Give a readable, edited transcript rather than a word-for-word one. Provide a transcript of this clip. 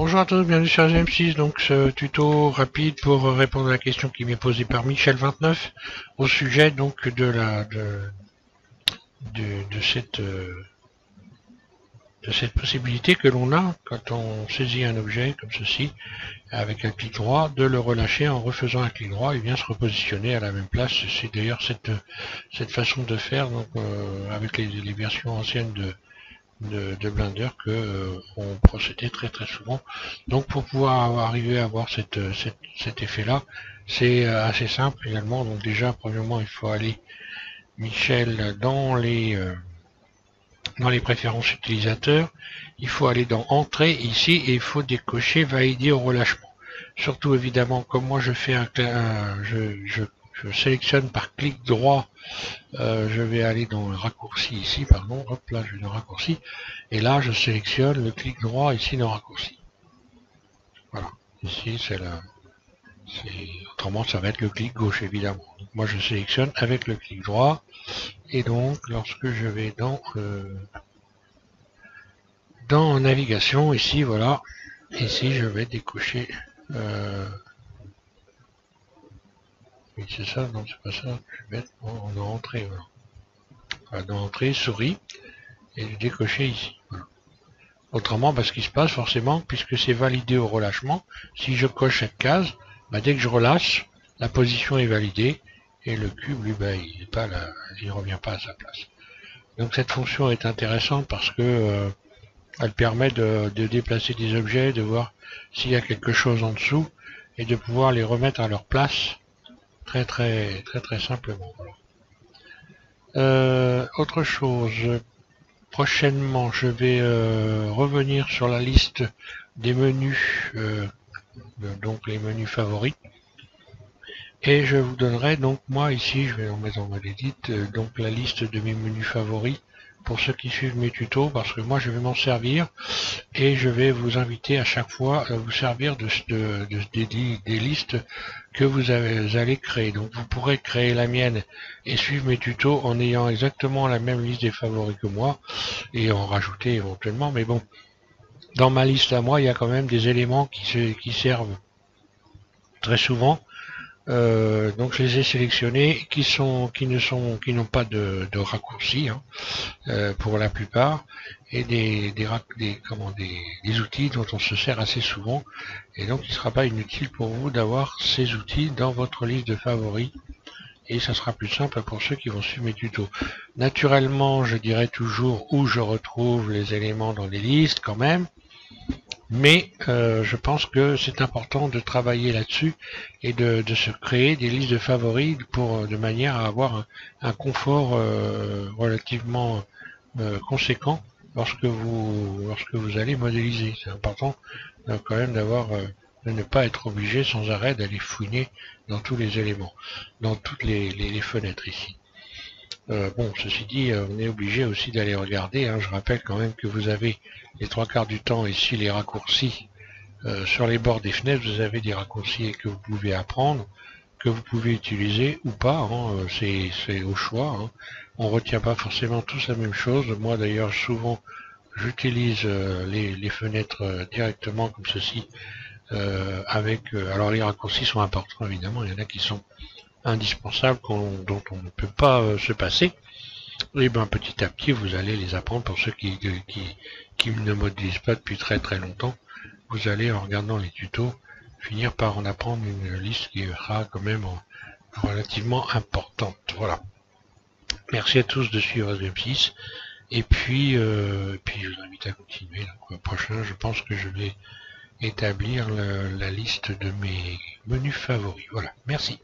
Bonjour à tous, bienvenue sur GM6, donc ce tuto rapide pour répondre à la question qui m'est posée par Michel29 au sujet donc de cette possibilité que l'on a quand on saisit un objet comme ceci avec un clic droit de le relâcher en refaisant un clic droit et bien se repositionner à la même place. C'est d'ailleurs cette façon de faire donc avec les versions anciennes de Blender que on procédait très souvent. Donc pour pouvoir arriver à avoir cet effet là, c'est assez simple également. Donc déjà premièrement il faut aller Michel dans les préférences utilisateurs, il faut aller dans entrée ici et il faut décocher valider au relâchement. Surtout évidemment comme moi je fais je sélectionne par clic droit, je vais aller dans le raccourci ici, pardon, hop là je vais dans le raccourci, et là je sélectionne le clic droit ici dans le raccourci. Voilà, ici c'est autrement ça va être le clic gauche évidemment. Donc, moi je sélectionne avec le clic droit, et donc lorsque je vais dans navigation ici, voilà, ici je vais décocher oui c'est ça, non c'est pas ça, je vais mettre en entrée, voilà, dans entrée, souris, et décocher ici, voilà. Autrement, ce qui se passe forcément, puisque c'est validé au relâchement, si je coche cette case, dès que je relâche, la position est validée, et le cube, lui, il ne revient pas à sa place. Donc cette fonction est intéressante parce que elle permet de déplacer des objets, de voir s'il y a quelque chose en dessous, et de pouvoir les remettre à leur place très simplement. Autre chose, prochainement je vais revenir sur la liste des menus, donc les menus favoris, et je vous donnerai donc moi ici, je vais en mettre en mode edit, donc la liste de mes menus favoris pour ceux qui suivent mes tutos, parce que moi je vais m'en servir et je vais vous inviter à chaque fois à vous servir des listes que vous allez créer. Donc vous pourrez créer la mienne et suivre mes tutos en ayant exactement la même liste des favoris que moi et en rajouter éventuellement, mais bon, dans ma liste à moi il y a quand même des éléments qui servent très souvent. Donc je les ai sélectionnés qui n'ont pas de raccourci, pour la plupart, et des outils dont on se sert assez souvent, et donc il ne sera pas inutile pour vous d'avoir ces outils dans votre liste de favoris, et ça sera plus simple pour ceux qui vont suivre mes tutos. Naturellement je dirai toujours où je retrouve les éléments dans les listes quand même, mais je pense que c'est important de travailler là-dessus et de se créer des listes de favoris de manière à avoir un confort relativement conséquent lorsque vous allez modéliser. C'est important quand même de ne pas être obligé sans arrêt d'aller fouiner dans tous les éléments, dans toutes les fenêtres ici. Bon, ceci dit, on est obligé aussi d'aller regarder, je rappelle quand même que vous avez les 3/4 du temps ici les raccourcis sur les bords des fenêtres, vous avez des raccourcis que vous pouvez apprendre, que vous pouvez utiliser ou pas, c'est au choix, on retient pas forcément tous la même chose. Moi d'ailleurs souvent j'utilise les fenêtres directement comme ceci, alors les raccourcis sont importants évidemment, il y en a qui sont indispensables dont on ne peut pas se passer, et petit à petit vous allez les apprendre. Pour ceux qui ne modélisent pas depuis très longtemps, vous allez en regardant les tutos finir par en apprendre une liste qui sera quand même relativement importante. Voilà, merci à tous de suivre GM6, et puis je vous invite à continuer. Donc, prochain je pense que je vais établir la liste de mes menus favoris. Voilà, merci.